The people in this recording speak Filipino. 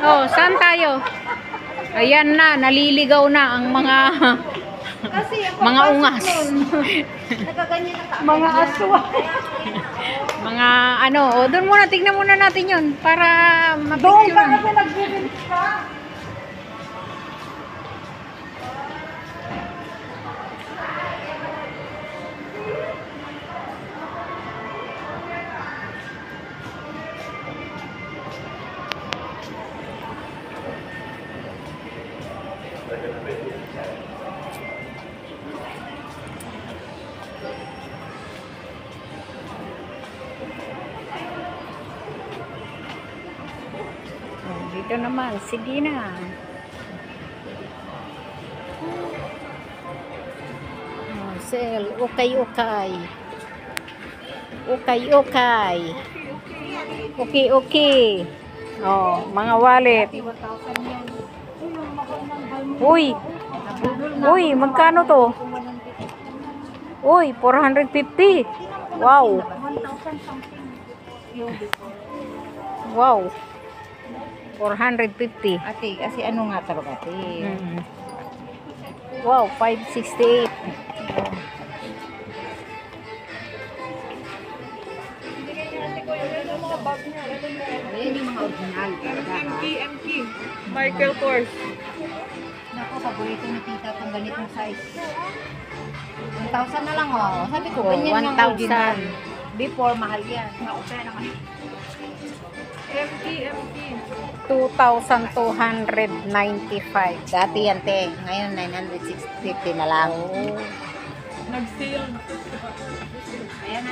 Oh, saan tayo? Ayan na, naliligaw na ang mga mga ungas. Mga aswang. Mga ano, oh, doon muna, tignan muna natin 'yon para Doon ka mapicturean. kasi nag-release ka. Oh, dito naman, sige na. Oh, sell, okay. Okay. Okay. Oh, mga wallet. Uy, magkano to? Uy, 450. Wow. Wow. 450. Ate, kasi ano nga talaga, ate? Wow, 568. Ayan yung mga original. MK. Michael Kors. Naku, paborito ni tita itong ganitong size. 1,000 na lang, oh. Sabi ko, Oh, ganyan yung 1,000. original. Before, mahal yan. Naupera naman. MK. 2,295. Dati yan, te. Ngayon, 950 na lang. Nag-sale. Ayan,